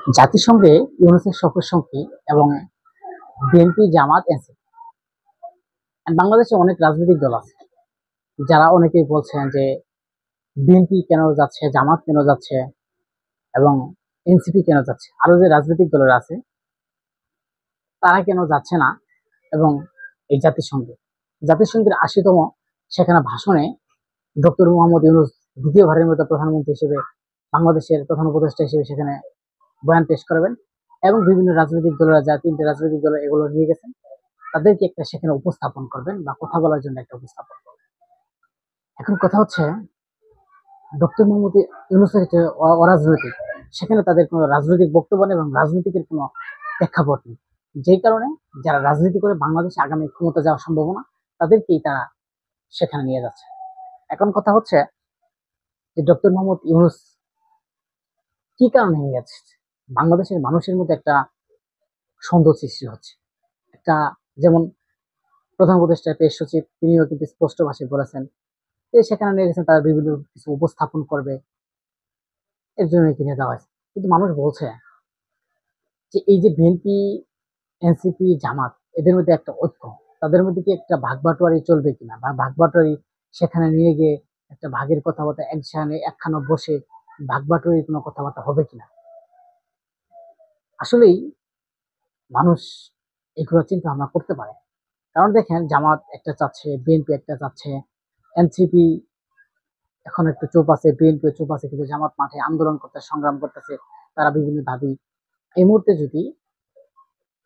জাতিসংঘে ইউনুসের সফরসঙ্গী এবং বিএনপি, জামাত, এনসিপি। বাংলাদেশে অনেক রাজনৈতিক দল আছে যারা অনেকেই বলছেন যে বিএনপি কেন যাচ্ছে, জামাত কেন যাচ্ছে এবং এনসিপি কেন যাচ্ছে, আরো যে রাজনৈতিক দলের আছে তারা কেন যাচ্ছে না। এবং এই জাতিসংঘের ৮০তম সেখানে ভাষণে ডক্টর মোহাম্মদ ইউনুস দ্বিতীয়বারের মতো প্রধানমন্ত্রী হিসেবে, বাংলাদেশের প্রধান উপদেষ্টা হিসেবে সেখানে বয়ান পেশ করবেন এবং বিভিন্ন রাজনৈতিক দলেরা, যা তিনটে রাজনৈতিক দল এগুলো নিয়ে গেছেন, তাদেরকে একটা সেখানে উপস্থাপন করবেন বা কথা বলার জন্য একটা উপস্থাপন করবেন। এখন কথা হচ্ছে, ডক্টর মোহাম্মদ ইউনুসের যে অরাজনৈতিক, সেখানে তাদের কোনো রাজনৈতিক বক্তব্য নেই এবং রাজনীতিকের কোনো প্রেক্ষাপট নেই। যেই কারণে যারা রাজনীতি করে বাংলাদেশে আগামী ক্ষমতা যাওয়ার সম্ভাবনা, তাদেরকেই তারা সেখানে নিয়ে যাচ্ছে। এখন কথা হচ্ছে যে ডক্টর মোহাম্মদ ইউনুস কি কারণে নিয়ে যাচ্ছে। বাংলাদেশের মানুষের মধ্যে একটা সন্দেহ সৃষ্টি হচ্ছে। একটা, যেমন প্রধান উপদেষ্টা পেশ সচিব, তিনিও কিন্তু স্পষ্ট ভাষায় বলেছেন যে সেখানে নিয়ে গেছেন তারা বিভিন্ন কিছু উপস্থাপন করবে, এর জন্য কিনে দেওয়া হয়েছে। কিন্তু মানুষ বলছে যে এই যে বিএনপি, এনসিপি, জামাত, এদের মধ্যে একটা ঐক্য, তাদের মধ্যে কি একটা ভাগবাটোয়ারি চলবে কিনা, বা ভাগবাটোয়ারি সেখানে নিয়ে গিয়ে একটা ভাগের কথাবার্তা একখানে বসে ভাগবাটোয়ারি কোনো কথাবার্তা হবে কিনা। আসলেই মানুষ এগুলো চিন্তা ভাবনা করতে পারে। কারণ দেখেন, জামাত একটা চাচ্ছে, বিএনপি একটা চাচ্ছে, এনসিপি এখন একটু চুপ আছে, বিএনপি চুপ আছে, কিন্তু জামাত মাঠে আন্দোলন করতে, সংগ্রাম করতেছে, তারা বিভিন্ন দাবি। এই মুহূর্তে যদি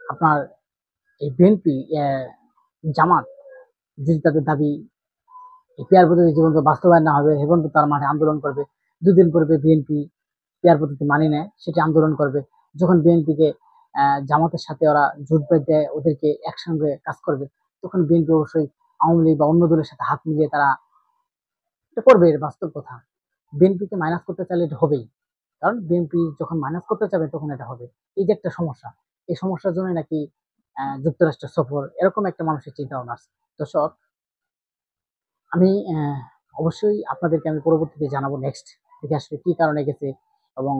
আপনার এই বিএনপি, জামাত যদি তাদের দাবি পেয়ার পদ্ধতি জীবন বাস্তবায়ন না হবে, এবং তারা মাঠে আন্দোলন করবে। দুদিন পূর্বে বিএনপি পেয়ার পদ্ধতি মানি নেয়, সেটি আন্দোলন করবে। যখন বিএনপিকে জামাতের সাথে ওরা জোট বেঁধে ওদেরকে একসঙ্গে কাজ করবে, তখন বিএনপি অবশ্যই আওয়ামী লীগ বা অন্য দলের সাথে হাত মিলিয়ে তারা এটা করবে। এর বাস্তব কথা। বিএনপিকে মাইনাস করতে চাইলে এটা হবেই, কারণ বিএনপি যখন মাইনাস করতে চাবে তখন এটা হবে। এই যে একটা সমস্যা, এই সমস্যার জন্য নাকি যুক্তরাষ্ট্র সফর, এরকম একটা মানুষের চিন্তা ভাবনা আছে। দর্শক, আমি অবশ্যই আপনাদেরকে আমি পরবর্তীতে জানাবো নেক্সট থেকে আসলে কি কারণে গেছে, এবং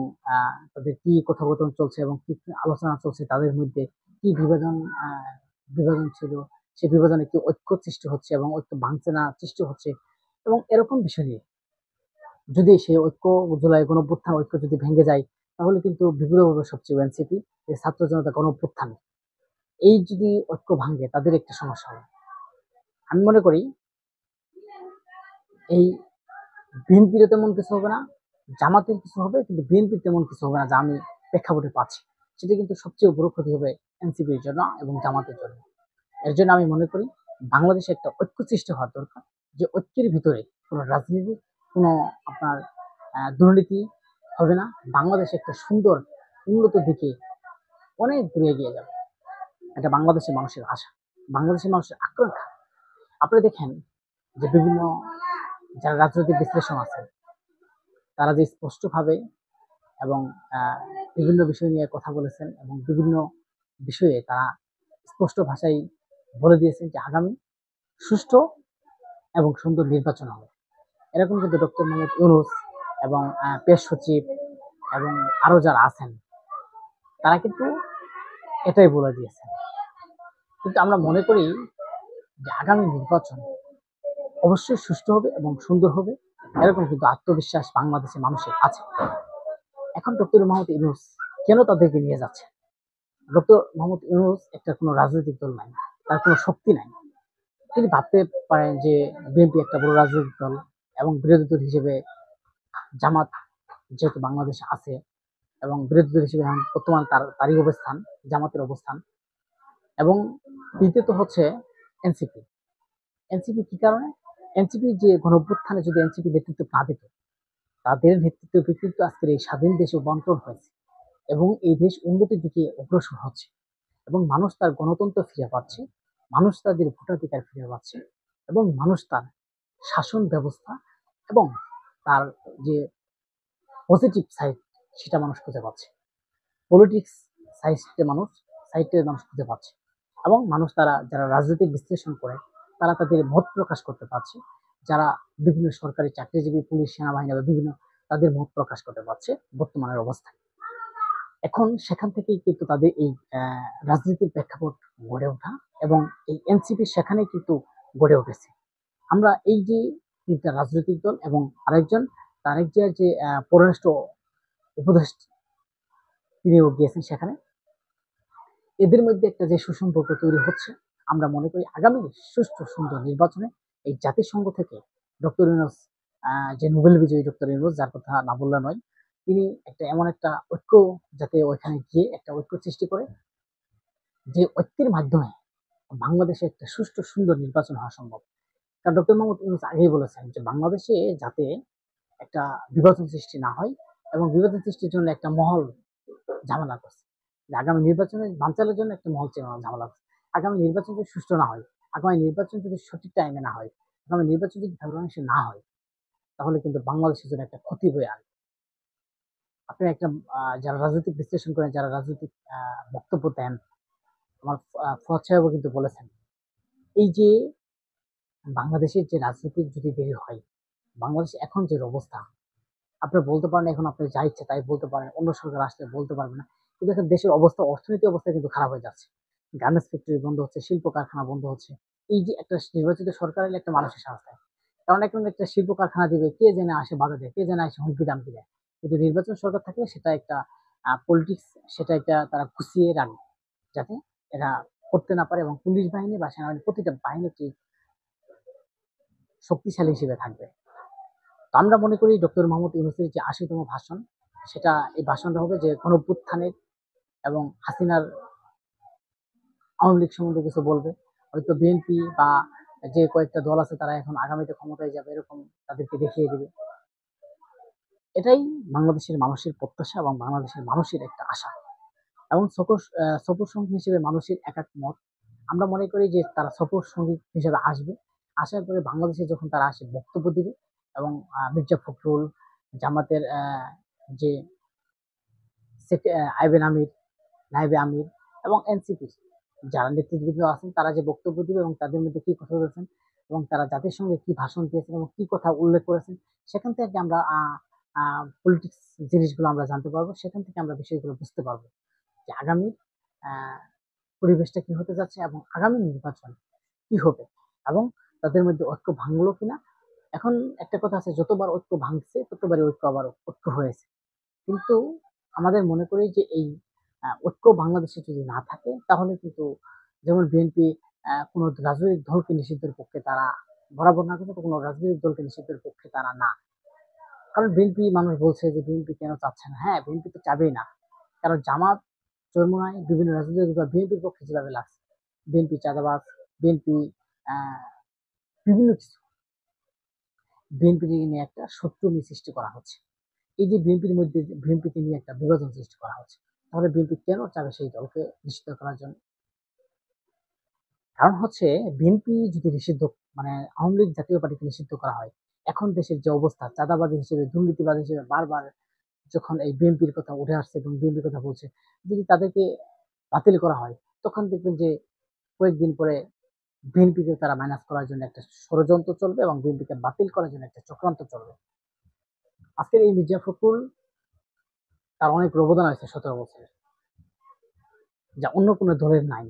তাদের কি কথোপকথন চলছে এবং কি কি আলোচনা চলছে, তাদের মধ্যে কি বিভাজন ছিল, সেই বিভাজনে কি ঐক্য সৃষ্টি হচ্ছে এবং ঐক্য ভাঙছে না সৃষ্টি হচ্ছে, এবং এরকম বিষয় নিয়ে যদি সেই ঐক্য, জুলাই গণঅভ্যুত্থান ঐক্য যদি ভেঙে যায়, তাহলে কিন্তু বিপদে পড়বে সবচেয়ে এনসিপি, ছাত্র জনতা গণঅভ্যুত্থান। এই যদি ঐক্য ভাঙে, তাদের একটা সমস্যা হবে। আমি মনে করি এই বিএনপির তেমন কিছু হবে না, জামাতের কিছু হবে, কিন্তু বিএনপির তেমন কিছু হবে না, যা আমি প্রেক্ষাপটে পাচ্ছি। সেটা কিন্তু সবচেয়ে বড় ক্ষতি হবে এনসিপির জন্য এবং জামাতের জন্য। এর জন্য আমি মনে করি বাংলাদেশে একটা ঐক্য সৃষ্টি হওয়ার দরকার, যে ঐক্যের ভিতরে কোনো রাজনীতি, কোনো আপনার দুর্নীতি হবে না। বাংলাদেশ একটা সুন্দর উন্নত দিকে অনেক দূরে এগিয়ে যাবে। এটা বাংলাদেশের মানুষের আশা, বাংলাদেশের মানুষের আকাঙ্ক্ষা। আপনি দেখেন যে বিভিন্ন যারা রাজনৈতিক বিশ্লেষণ আছে, তারা যে স্পষ্টভাবে এবং বিভিন্ন বিষয় নিয়ে কথা বলেছেন এবং বিভিন্ন বিষয়ে তারা স্পষ্ট ভাষায় বলে দিয়েছেন যে আগামী সুষ্ঠু এবং সুন্দর নির্বাচন হবে। এরকম কিন্তু ডক্টর মোহাম্মদ ইউনুস এবং পেশ সচিব এবং আরো যারা আছেন, তারা কিন্তু এটাই বলে দিয়েছেন। কিন্তু আমরা মনে করি যে আগামী নির্বাচন অবশ্যই সুষ্ঠু হবে এবং সুন্দর হবে, এরকম কিন্তু আত্মবিশ্বাস বাংলাদেশের মানুষের আছে। এখন ডক্টর মোহাম্মদ ইউনুস কেন তাদেরকে নিয়ে যাচ্ছে? ডক্টর মোহাম্মদ ইউনুস একটা কোনো রাজনৈতিক দল নাই, তার কোনো শক্তি নাই। তিনি ভাবতে পারেন যে বিএনপি একটা বড় রাজনৈতিক দল এবং বিরোধী দল হিসেবে জামাত যেহেতু বাংলাদেশে আছে, এবং বিরোধী দল হিসেবে এখন বর্তমান তারই অবস্থান, জামাতের অবস্থান। এবং দ্বিতীয়ত হচ্ছে এনসিপি। এনসিপি কি কারণে? এনসিপি যে গণঅভ্যুত্থানে যদি এনসিপি নেতৃত্ব না দিত, তাদের নেতৃত্বে কিন্তু আজকের এই স্বাধীন দেশে বন্টন হয়েছে এবং এই দেশ উন্নতির দিকে অগ্রসর হচ্ছে, এবং মানুষ তার গণতন্ত্র ফিরে পাচ্ছে, মানুষ তাদের ভোটাধিকার ফিরে পাচ্ছে, এবং মানুষ তার শাসন ব্যবস্থা এবং তার যে পজিটিভ সাইড, সেটা মানুষ খুঁজে পাচ্ছে। পলিটিক্স সাইডে মানুষ খুঁজে পাচ্ছে, এবং মানুষ, তারা যারা রাজনৈতিক বিশ্লেষণ করে, তারা তাদের মত প্রকাশ করতে পারছে। যারা বিভিন্ন সরকারি চাকরিজীবী, পুলিশ, সেনাবাহিনী বা বিভিন্ন, তাদের মত প্রকাশ করতে পারছে বর্তমানের অবস্থায়। এখন সেখান থেকেই কিন্তু তাদের এই রাজনীতির প্রেক্ষাপট গড়ে ওঠা এবং এই এনসিপি সেখানেই কিন্তু গড়ে উঠেছে। আমরা এই যে ৩ টা রাজনৈতিক দল এবং আরেকজন তারেক জিয়ার যে পররাষ্ট্র উপদেষ্টা তিনিও গিয়েছেন সেখানে। এদের মধ্যে একটা যে সুসম্পর্ক তৈরি হচ্ছে, আমরা মনে করি আগামী সুষ্ঠু সুন্দর নির্বাচনে এই জাতিসংঘ থেকে ডক্টর ইউনূস যে নোবেল বিজয়ী ডক্টর ইউনূস, যার কথা না বললে নয়, তিনি একটা এমন একটা ঐক্য যাতে ওইখানে গিয়ে একটা ঐক্য সৃষ্টি করে, যে ঐক্যের মাধ্যমে বাংলাদেশে একটা সুষ্ঠু সুন্দর নির্বাচন হওয়া সম্ভব। কারণ ডক্টর মোহাম্মদ ইউনূস আগেই বলেছেন যে বাংলাদেশে যাতে একটা বিভাজন সৃষ্টি না হয় এবং বিভাজন সৃষ্টির জন্য একটা মহল ঝামেলা করছে। যে আগামী নির্বাচনে বানচালের জন্য একটা মহল ঝামেলা করছে। আগামী নির্বাচন যদি সুষ্ঠু না হয়, আগামী নির্বাচন যদি সঠিক টাইমে না হয়, আগামী নির্বাচন যদি ফেব্রুয়ারি মাসে না হয়, তাহলে কিন্তু বাংলাদেশের জন্য একটা ক্ষতি বয়ে আনবে। আপনি একটা যারা রাজনৈতিক বিশ্লেষণ করেন, যারা রাজনৈতিক বক্তব্য দেন, আমার ফুয়াদ সাহেবও কিন্তু বলেছেন, এই যে বাংলাদেশের যে রাজনৈতিক যদি দেরি হয়, বাংলাদেশে এখন যে অবস্থা, আপনি বলতে পারেন এখন আপনি যা ইচ্ছে তাই বলতে পারেন, অন্য সরকার আসলে বলতে পারবে না। কিন্তু এখন দেশের অবস্থা, অর্থনৈতিক অবস্থা কিন্তু খারাপ হয়ে যাচ্ছে। গার্মেন্টস ফ্যাক্টরি বন্ধ হচ্ছে, শিল্প কারখানা বন্ধ হচ্ছে। এই যে একটা নির্বাচিত সরকার এলে একটা মানুষের সাহস থাকে। কারণ এখন একটা শিল্প কারখানা দিবে, কে জেনে আসে বাধা দেয়, কে জেনে আসে হুমকি দামকি দেয়। কিন্তু নির্বাচন সরকার থাকলে সেটা একটা পলিটিক্স, সেটা একটা তারা গুছিয়ে রাখবে। যাতে এরা করতে না পারে এবং পুলিশ বাহিনী বা সেনাবাহিনী প্রতিটা বাহিনী শক্তিশালী হিসেবে থাকবে। তো আমরা মনে করি ডক্টর মোহাম্মদ ইউনূসের যে ৮০তম ভাষণ, সেটা এই ভাষণটা হবে যে গণঅভ্যুত্থানের এবং হাসিনার আওয়ামী লীগ সম্বন্ধে কিছু বলবে। হয়তো বিএনপি বা যে কয়েকটা দল আছে তারা এখন আগামীতে ক্ষমতায় যাবে এরকম তাদেরকে দেখিয়ে দেবে। এটাই বাংলাদেশের মানুষের প্রত্যাশা এবং বাংলাদেশের মানুষের একটা আশা। এবং সফর সঙ্গী হিসেবে মানুষের একাক মত। আমরা মনে করি যে তারা সফর সঙ্গী হিসেবে আসবে। আসার পরে বাংলাদেশে যখন তারা আসে বক্তব্য দিবে এবং মির্জা ফখরুল, জামাতের যে আইবেন আমির, নায়েবে আমির এবং এনসিপির যারা নেতৃবৃন্দ আছেন তারা যে বক্তব্য দিবে এবং তাদের মধ্যে কি কথা বলেছেন এবং তারা জাতিসংঘে কি ভাষণ দিয়েছেন এবং কি কথা উল্লেখ করেছেন, সেখান থেকে আমরা পলিটিক্স জিনিসগুলো আমরা জানতে পারবো। সেখান থেকে আমরা বিষয়গুলো বুঝতে পারবো যে আগামী আহ পরিবেশটা কি হতে যাচ্ছে এবং আগামী নির্বাচন কি হবে এবং তাদের মধ্যে ঐক্য ভাঙলো কিনা। এখন একটা কথা আছে, যতবার ঐক্য ভাঙছে ততবারই ঐক্য আবার ঐক্য হয়েছে। কিন্তু আমাদের মনে করি যে এই ঐক্য বাংলাদেশে যদি না থাকে তাহলে কিন্তু, যেমন বিএনপি কোনো রাজনৈতিক দলকে নিষিদ্ধের পক্ষে তারা বরাবর না, কিন্তু কোনো রাজনৈতিক দলকে নিষিদ্ধের পক্ষে তারা না। কারণ বিএনপি মানুষ বলছে যে বিএনপি কেন চাচ্ছে না, হ্যাঁ বিএনপি তো চাবেই না। কারণ জামাত চরমোনাই বিভিন্ন রাজনৈতিক দল বিএনপির পক্ষে যেভাবে লাগছে, বিএনপি চাঁদাবাজ, বিএনপি বিভিন্ন কিছু, বিএনপি নিয়ে একটা শত্রু সৃষ্টি করা হচ্ছে। এই যে বিএনপির মধ্যে বিএনপিকে নিয়ে একটা বিভাজন সৃষ্টি করা হচ্ছে, তাহলে বিএনপি কেন চাবে সেই দলকে নিষিদ্ধ করার জন্য? কারণ হচ্ছে বিএনপি যদি নিষিদ্ধ, মানে আওয়ামী লীগ জাতীয় পার্টিকে নিষিদ্ধ করা হয়, এখন দেশের যে অবস্থা, চাঁদাবাদী হিসেবে, দুর্নীতিবাদী হিসেবে বারবার যখন এই বিএনপির কথা উঠে আসছে এবং বিএনপির কথা বলছে, যদি তাদেরকে বাতিল করা হয়, তখন দেখবেন যে কয়েকদিন পরে বিএনপিকে তারা মাইনাস করার জন্য একটা ষড়যন্ত্র চলবে এবং বিএনপিকে বাতিল করার জন্য একটা চক্রান্ত চলবে। আজকের এই মির্জা ফখরুল, তার অনেক অবদান আছে ১৭ বছরের, যা অন্য কোনো দলের নাই।